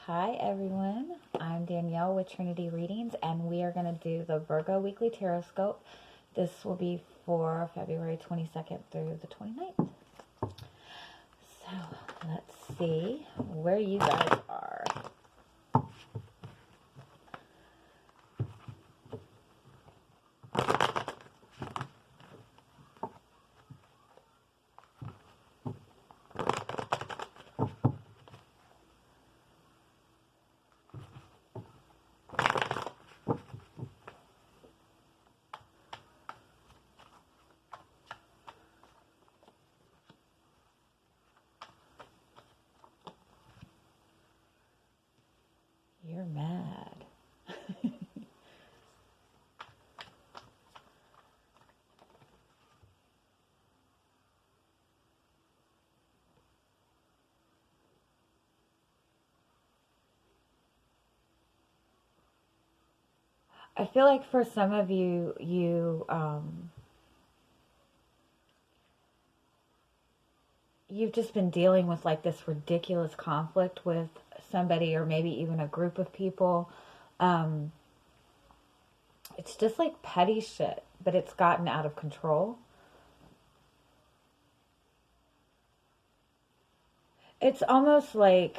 Hi everyone, I'm Danielle with Trinity Readings, and we are going to do the Virgo Weekly Tarotscope. This will be for February 22nd through the 29th. So let's see where you guys are. You're mad. I feel like for some of you, you've just been dealing with like this ridiculous conflict with somebody or maybe even a group of people. Um, it's just like petty shit, but it's gotten out of control. It's almost like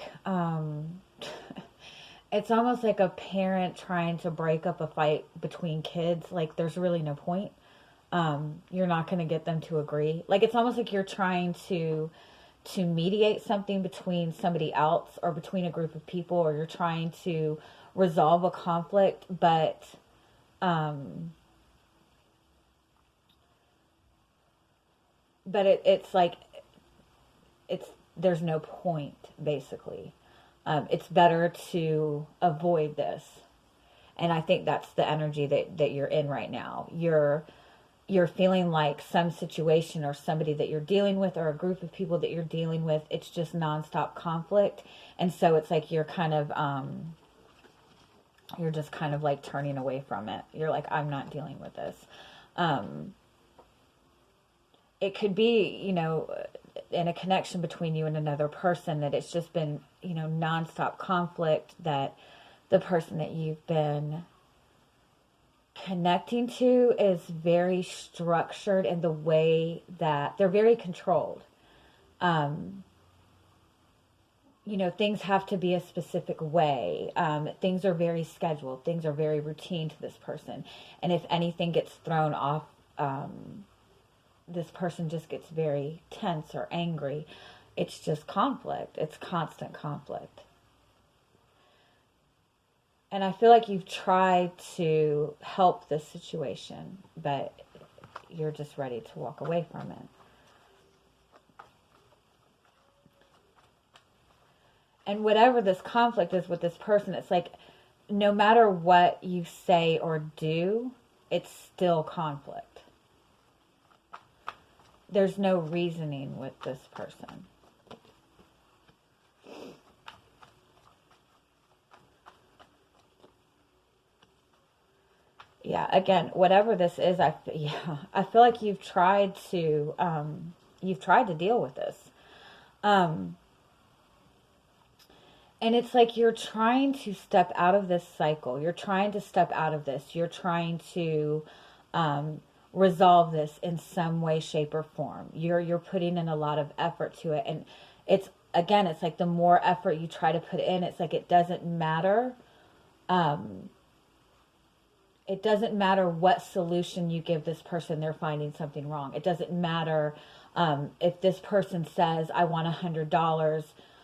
it's almost like a parent trying to break up a fight between kids. Like there's really no point. You're not going to get them to agree. Like it's almost like you're trying to mediate something between somebody else or between a group of people, or you're trying to resolve a conflict, um, it's like it's there's no point basically. It's better to avoid this, and I think that's the energy that you're in right now. You're feeling like some situation or somebody that you're dealing with or a group of people that you're dealing with, it's just nonstop conflict. And so it's like you're just kind of like turning away from it. You're like, I'm not dealing with this. Um, it could be, in a connection between you and another person, that it's just been, nonstop conflict, that the person that you've been connecting to is very structured in the way that they're very controlled. Um, things have to be a specific way. Things are very scheduled. Things are very routine to this person. And if anything gets thrown off, this person just gets very tense or angry. It's just conflict. It's constant conflict. And I feel like you've tried to help this situation, but you're just ready to walk away from it. And whatever this conflict is with this person, it's like no matter what you say or do, it's still conflict. There's no reasoning with this person. Yeah, again, whatever this is, I feel like you've tried to deal with this. Um, and it's like you're trying to step out of this cycle. You're trying to step out of this. You're trying to um, resolve this in some way, shape, or form. You're putting in a lot of effort to it, and it's again, it's like the more effort you try to put in, it's like it doesn't matter. Um, it doesn't matter what solution you give this person, they're finding something wrong. It doesn't matter if this person says, I want $100.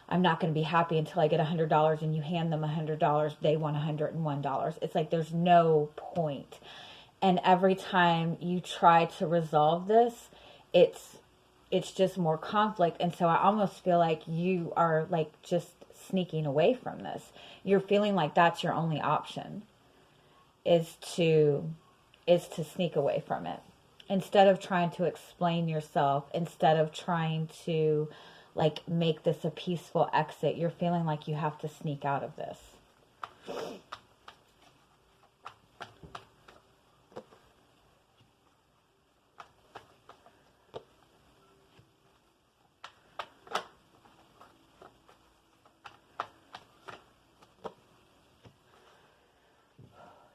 I'm not going to be happy until I get $100, and you hand them $100, they want $101. It's like there's no point. And every time you try to resolve this, it's it's just more conflict. And so I almost feel like you are like just sneaking away from this. You're feeling like that's your only option, is to sneak away from it, instead of trying to explain yourself, instead of trying to like make this a peaceful exit. You're feeling like you have to sneak out of this.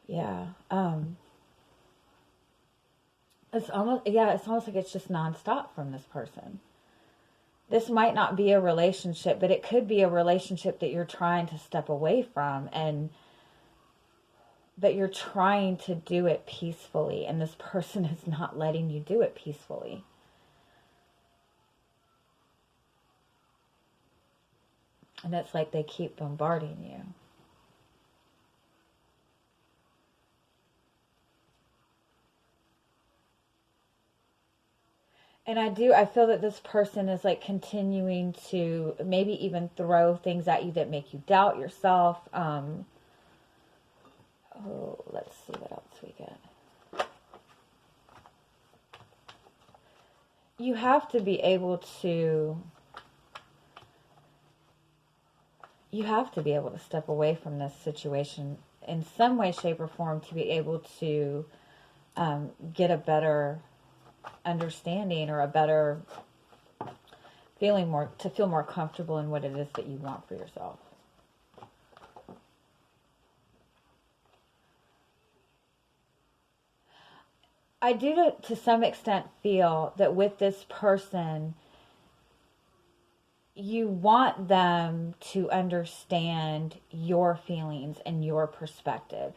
Yeah. It's almost like it's just nonstop from this person. This might not be a relationship, but it could be a relationship that you're trying to step away from, but you're trying to do it peacefully, and this person is not letting you do it peacefully. And it's like they keep bombarding you. And I feel that this person is like continuing to maybe even throw things at you that make you doubt yourself. Let's see what else we get. You have to be able to step away from this situation in some way, shape, or form to be able to get a better understanding or a better feeling, to feel more comfortable in what it is that you want for yourself. I do to some extent feel that with this person, you want them to understand your feelings and your perspective.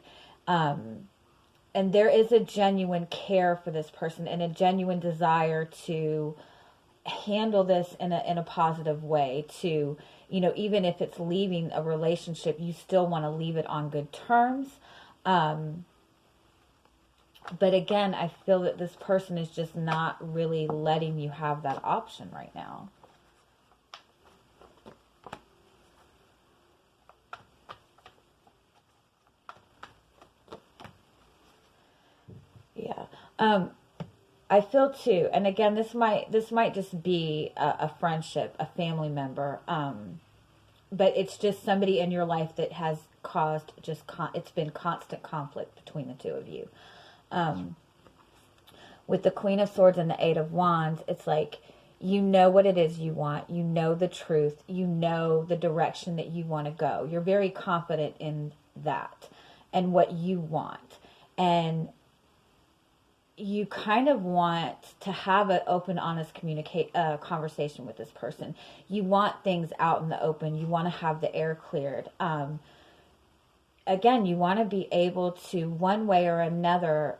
And there is a genuine care for this person and a genuine desire to handle this in a positive way, to, even if it's leaving a relationship, you still want to leave it on good terms. But again, I feel that this person is just not really letting you have that option right now. Yeah. I feel too, and again, this might just be a friendship, a family member, but it's just somebody in your life that has caused it's been constant conflict between the two of you. With the Queen of Swords and the Eight of Wands, it's like, you know what it is you want, you know the truth, you know the direction that you want to go. You're very confident in that and what you want. And you kind of want to have an open, honest conversation with this person. You want things out in the open. You want to have the air cleared. Again, you want to be able to, one way or another,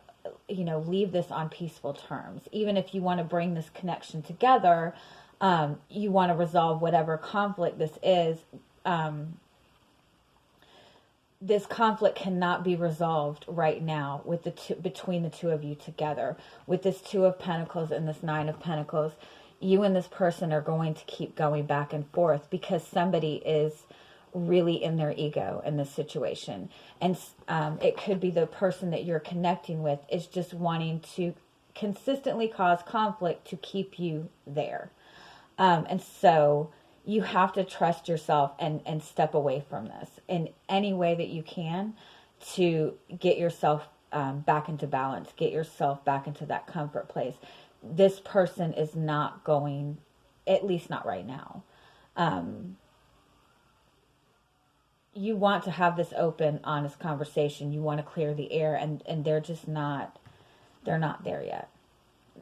leave this on peaceful terms. Even if you want to bring this connection together, you want to resolve whatever conflict this is. This conflict cannot be resolved right now with between the two of you together. With this Two of Pentacles and this Nine of Pentacles, you and this person are going to keep going back and forth because somebody is really in their ego in this situation. And it could be the person that you're connecting with is just wanting to consistently cause conflict to keep you there. And so you have to trust yourself and step away from this in any way that you can to get yourself back into balance, get yourself back into that comfort place. This person is not going, at least not right now. You want to have this open, honest conversation. You want to clear the air, and they're just not, they're not there yet.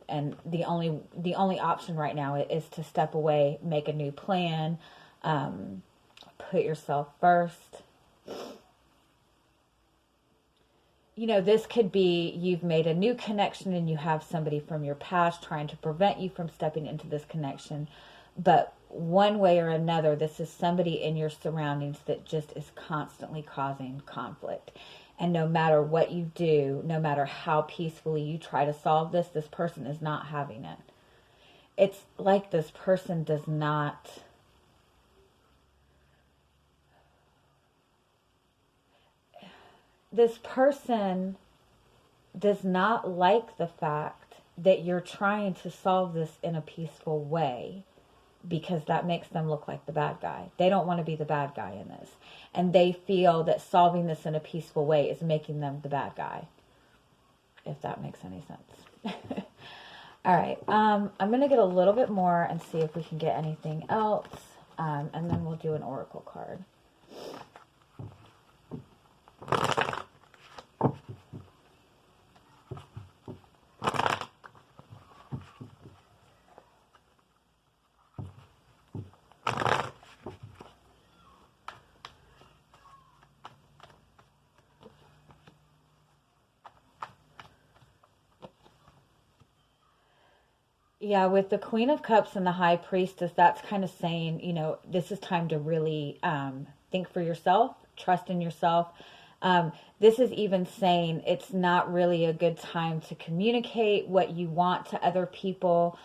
And the only option right now is to step away, make a new plan, put yourself first. This could be you've made a new connection and you have somebody from your past trying to prevent you from stepping into this connection. But one way or another, this is somebody in your surroundings that just is constantly causing conflict. And no matter what you do, no matter how peacefully you try to solve this, this person is not having it. It's like this person does not... This person does not like the fact that you're trying to solve this in a peaceful way, because that makes them look like the bad guy. They don't want to be the bad guy in this. And they feel that solving this in a peaceful way is making them the bad guy, if that makes any sense. All right. I'm going to get a little bit more and see if we can get anything else. And then we'll do an oracle card. Yeah, with the Queen of Cups and the High Priestess, that's kind of saying, this is time to really think for yourself, trust in yourself. This is even saying it's not really a good time to communicate what you want to other people.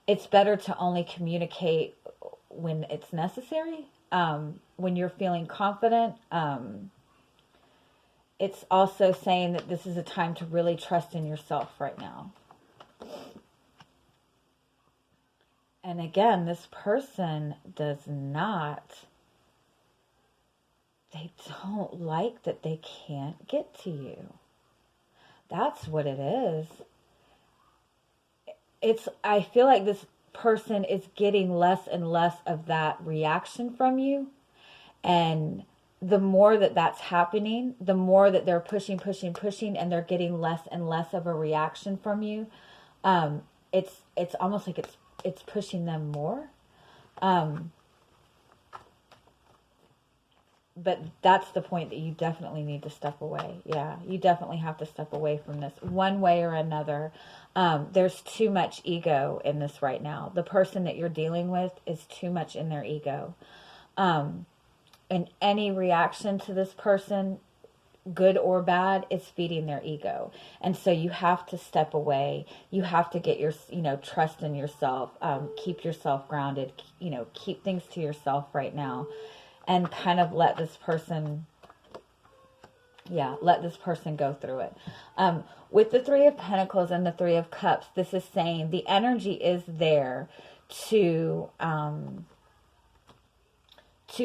It's better to only communicate when it's necessary, when you're feeling confident. It's also saying that this is a time to really trust in yourself right now. And again, this person they don't like that they can't get to you. That's what it is. I feel like this person is getting less and less of that reaction from you. And the more that that's happening, the more that they're pushing, and they're getting less and less of a reaction from you. It's almost like it's pushing them more. But that's the point that you definitely need to step away. Yeah, you definitely have to step away from this one way or another. There's too much ego in this right now. The person that you're dealing with is too much in their ego. And any reaction to this person, good or bad, is feeding their ego. And so you have to step away. You have to get your, trust in yourself. Keep yourself grounded. Keep things to yourself right now. And kind of let this person go through it. With the Three of Pentacles and the Three of Cups, this is saying the energy is there to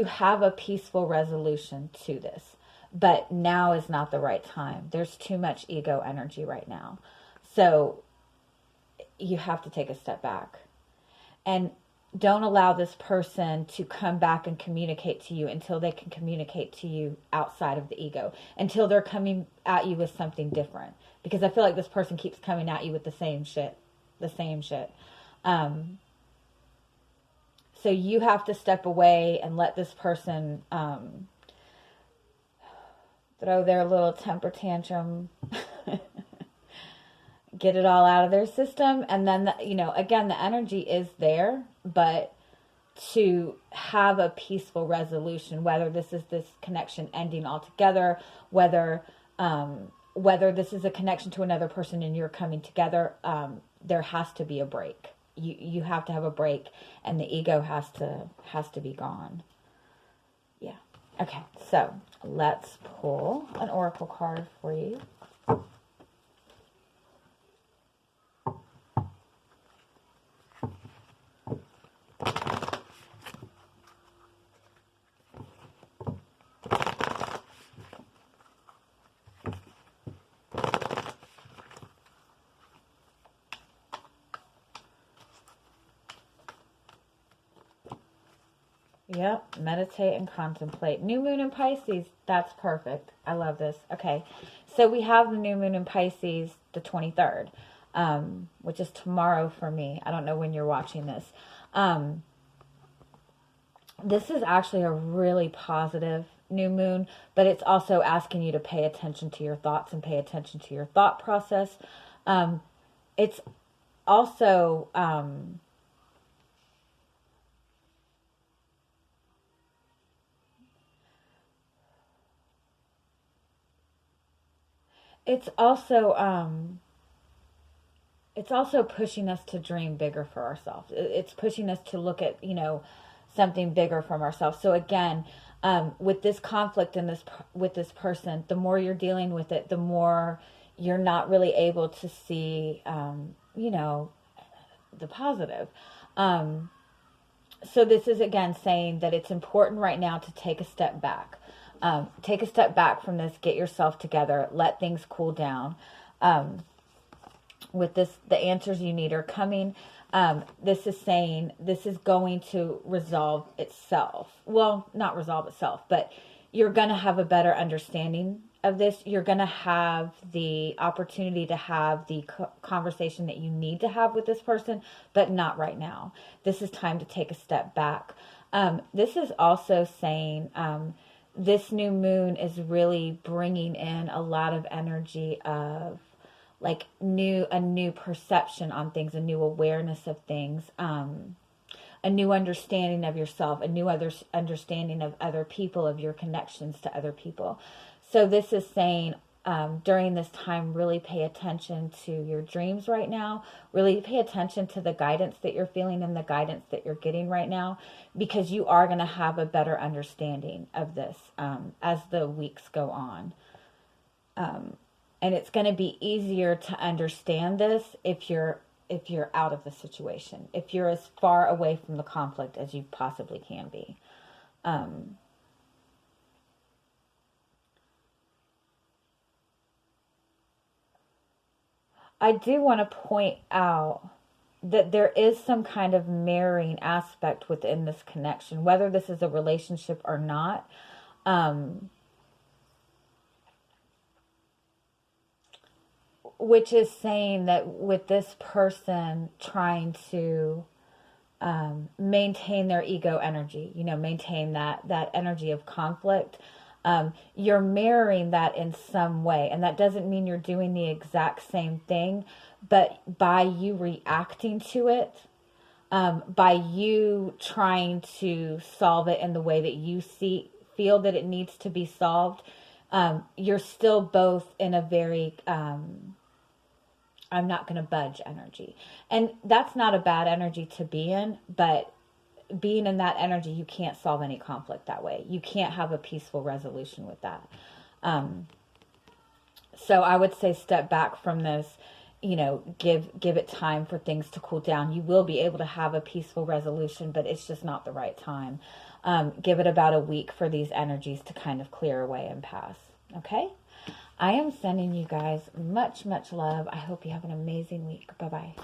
have a peaceful resolution to this. But now is not the right time. There's too much ego energy right now. So you have to take a step back. And don't allow this person to come back and communicate to you until they can communicate to you outside of the ego, until they're coming at you with something different. Because I feel like this person keeps coming at you with the same shit. So you have to step away and let this person throw their little temper tantrum, get it all out of their system. And then, again, the energy is there, but to have a peaceful resolution, whether this is this connection ending altogether, whether this is a connection to another person and you're coming together, there has to be a break. You have to have a break, and the ego has to be gone. Yeah. Okay, so let's pull an oracle card for you. Yep, meditate and contemplate. New moon in Pisces, that's perfect. I love this. Okay, so we have the new moon in Pisces the 23rd, which is tomorrow for me. I don't know when you're watching this. This is actually a really positive new moon, but it's also asking you to pay attention to your thoughts and pay attention to your thought process. It's also... It's also pushing us to dream bigger for ourselves. It's pushing us to look at, something bigger from ourselves. So again, with this conflict and with this person, the more you're dealing with it, the more you're not really able to see, the positive. So this is again saying that it's important right now to take a step back. Take a step back from this, get yourself together, let things cool down. With this, the answers you need are coming. This is saying this is going to resolve itself. Well, not resolve itself, but you're going to have a better understanding of this. You're going to have the opportunity to have the conversation that you need to have with this person, but not right now. This is time to take a step back. This is also saying... this new moon is really bringing in a lot of energy of like a new perception on things, a new awareness of things, a new understanding of yourself, a new understanding of other people, of your connections to other people. So this is saying, during this time, really pay attention to your dreams right now. Really pay attention to the guidance that you're feeling and the guidance that you're getting right now, because you are going to have a better understanding of this as the weeks go on. And it's going to be easier to understand this if you're out of the situation, if you're as far away from the conflict as you possibly can be. I do want to point out that there is some kind of marrying aspect within this connection, whether this is a relationship or not. Which is saying that with this person trying to maintain their ego energy, maintain that energy of conflict, you're mirroring that in some way. And that doesn't mean you're doing the exact same thing, but by you reacting to it, by you trying to solve it in the way that you feel that it needs to be solved, you're still both in a very I'm not going to budge energy. And that's not a bad energy to be in, but being in that energy, you can't solve any conflict that way. You can't have a peaceful resolution with that. So I would say step back from this, give it time for things to cool down. You will be able to have a peaceful resolution, but it's just not the right time. Give it about a week for these energies to kind of clear away and pass. Okay? I am sending you guys much, much love. I hope you have an amazing week. Bye-bye.